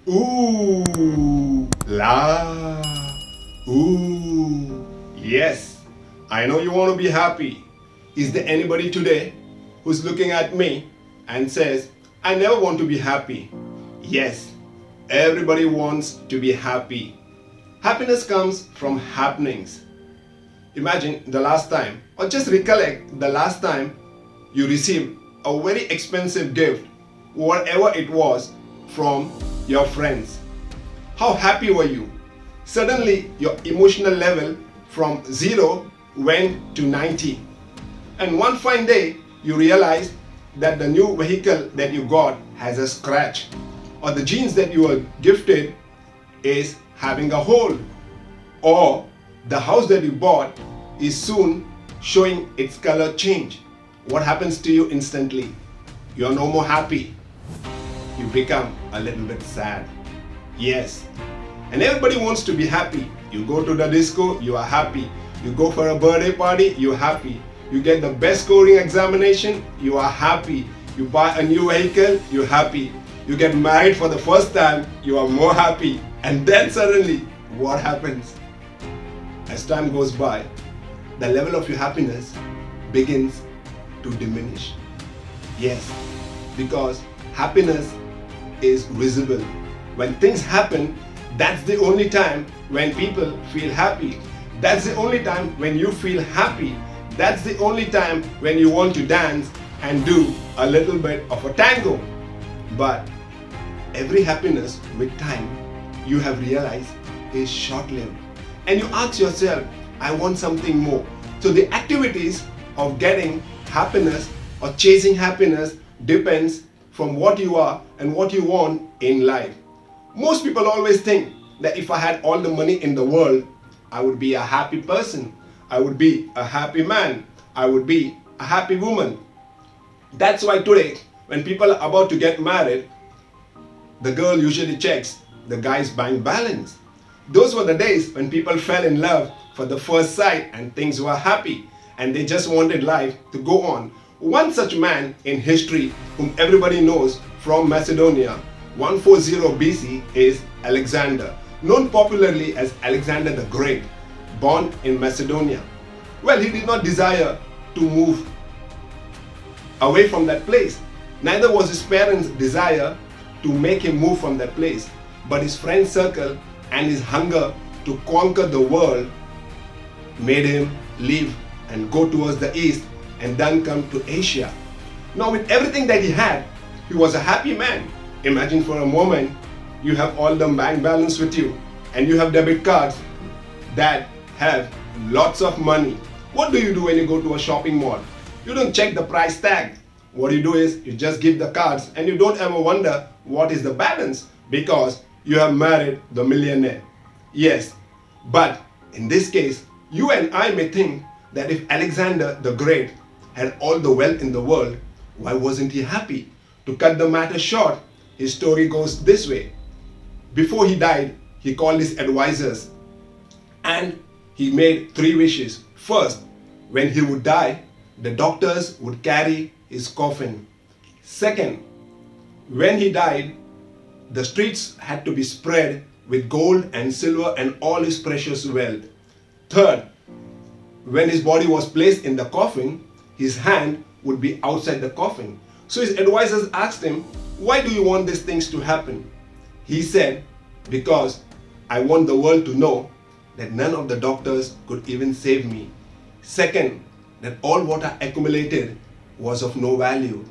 Ooh, la, ooh. Yes, I know you want to be happy. Is there anybody today who's looking at me and says, I never want to be happy? Yes, everybody wants to be happy. Happiness comes from happenings. Imagine the last time, or just recollect the last time you received a very expensive gift, whatever it was, from your friends. How happy were you? Suddenly, your emotional level from 0 went to 90. And one fine day, you realized that the new vehicle that you got has a scratch, or the jeans that you were gifted is having a hole, or the house that you bought is soon showing its color change. What happens to you instantly? You're no more happy. You become a little bit sad. Yes. And everybody wants to be happy. You go to the disco, you are happy. You go for a birthday party, you're happy. You get the best scoring examination, you are happy. You buy a new vehicle, you're happy. You get married for the first time, you are more happy. And then suddenly, what happens? As time goes by, the level of your happiness begins to diminish. Yes, because happiness is visible. When things happen, that's the only time when people feel happy. That's the only time when you feel happy. That's the only time when you want to dance and do a little bit of a tango. But every happiness with time, you have realized, is short-lived. And you ask yourself, I want something more. So the activities of getting happiness or chasing happiness depends from what you are and what you want in life. Most people always think that if I had all the money in the world, I would be a happy person. I would be a happy man. I would be a happy woman. That's why today, when people are about to get married, the girl usually checks the guy's bank balance. Those were the days when people fell in love for the first sight and things were happy and they just wanted life to go on. One such man in history whom everybody knows from Macedonia, 140 BC, is Alexander, known popularly as Alexander the Great, born in Macedonia. Well, he did not desire to move away from that place. Neither was his parents' desire to make him move from that place, but his friend circle and his hunger to conquer the world made him leave and go towards the east and then come to Asia. Now, with everything that he had, he was a happy man. Imagine for a moment you have all the bank balance with you and you have debit cards that have lots of money. What do you do when you go to a shopping mall? You don't check the price tag. What you do is you just give the cards and you don't ever wonder what is the balance because you have married the millionaire. Yes, but in this case, you and I may think that if Alexander the Great had all the wealth in the world, why wasn't he happy? To cut the matter short, his story goes this way. Before he died, he called his advisors and he made 3 wishes. First, when he would die, the doctors would carry his coffin. Second, when he died, the streets had to be spread with gold and silver and all his precious wealth. Third, when his body was placed in the coffin, his hand would be outside the coffin. So his advisors asked him, why do you want these things to happen? He said, because I want the world to know that none of the doctors could even save me. Second, that all what I accumulated was of no value.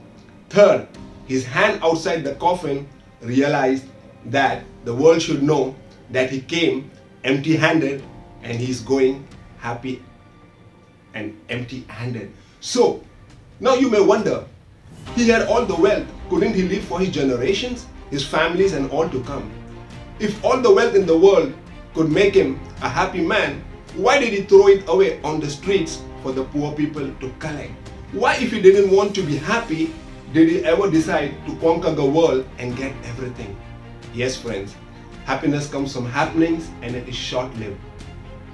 Third, his hand outside the coffin realized that the world should know that he came empty-handed and he's going happy and empty-handed. So, now you may wonder, he had all the wealth, couldn't he live for his generations, his families and all to come? If all the wealth in the world could make him a happy man, why did he throw it away on the streets for the poor people to collect? Why, if he didn't want to be happy, did he ever decide to conquer the world and get everything? Yes, friends, happiness comes from happenings and it is short-lived.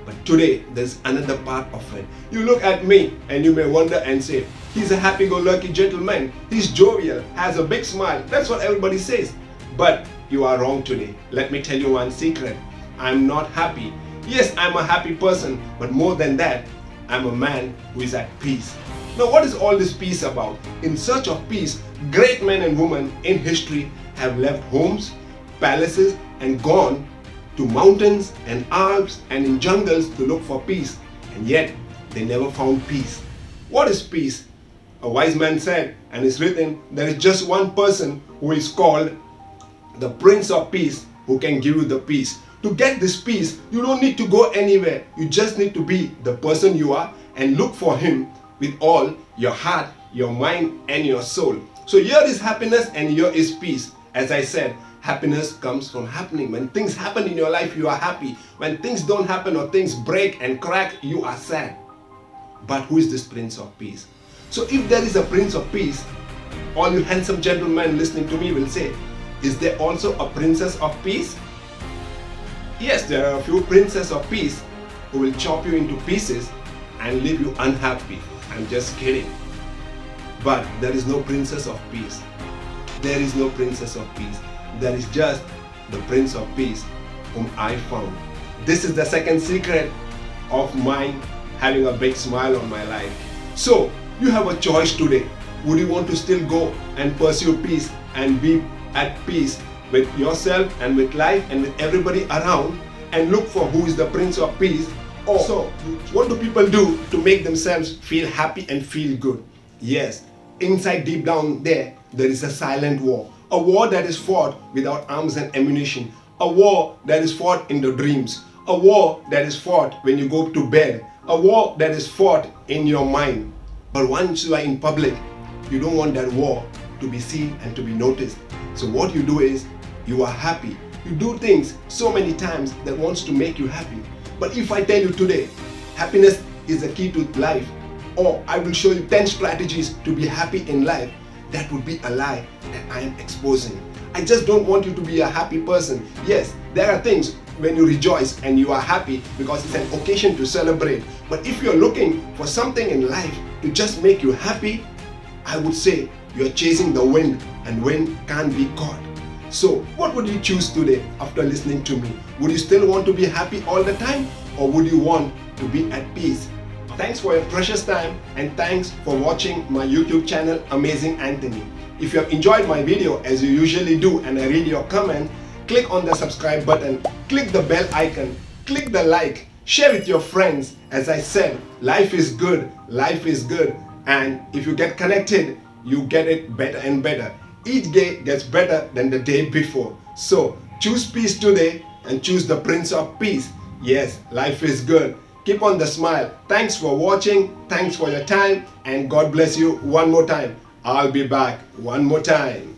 But today, there's another part of it. You look at me and you may wonder and say, he's a happy-go-lucky gentleman. He's jovial, has a big smile. That's what everybody says. But you are wrong today. Let me tell you one secret. I'm not happy. Yes, I'm a happy person, but more than that, I'm a man who is at peace. Now, what is all this peace about? In search of peace, great men and women in history have left homes, palaces, and gone to mountains and Alps and in jungles to look for peace, and yet they never found peace. What is peace? A wise man said, and it's written, there is just one person who is called the Prince of Peace who can give you the peace. To get this peace, you don't need to go anywhere. You just need to be the person you are and look for him with all your heart, your mind, and your soul. So here is happiness and here is peace. As I said, happiness comes from happening. When things happen in your life, you are happy. When things don't happen or things break and crack, you are sad. But who is this Prince of Peace? So if there is a Prince of Peace, all you handsome gentlemen listening to me will say, is there also a Princess of Peace? Yes, there are a few Princes of Peace who will chop you into pieces and leave you unhappy. I'm just kidding. But there is no Princess of Peace. There is no Princess of Peace. There is just the Prince of Peace whom I found. This is the second secret of mine having a big smile on my life. So, you have a choice today. Would you want to still go and pursue peace and be at peace with yourself and with life and with everybody around and look for who is the Prince of Peace? Or so, what do people do to make themselves feel happy and feel good? Yes, inside deep down there is a silent war. A war that is fought without arms and ammunition. A war that is fought in the dreams. A war that is fought when you go to bed. A war that is fought in your mind. But once you are in public, you don't want that war to be seen and to be noticed. So what you do is, you are happy. You do things so many times that wants to make you happy. But if I tell you today, happiness is the key to life, or I will show you 10 strategies to be happy in life, that would be a lie that I am exposing. I just don't want you to be a happy person. Yes, there are things when you rejoice and you are happy because it's an occasion to celebrate. But if you're looking for something in life to just make you happy, I would say you're chasing the wind, and wind can't be caught. So what would you choose today after listening to me? Would you still want to be happy all the time, or would you want to be at peace? Thanks for your precious time, and thanks for watching my YouTube channel Amazing Anthony. If you have enjoyed my video as you usually do and I read your comment, click on the subscribe button, click the bell icon, click the like, share with your friends. As I said, life is good, and if you get connected, you get it better and better. Each day gets better than the day before. So choose peace today and choose the Prince of Peace. Yes, life is good. Keep on the smile. Thanks for watching. Thanks for your time. And God bless you one more time. I'll be back one more time.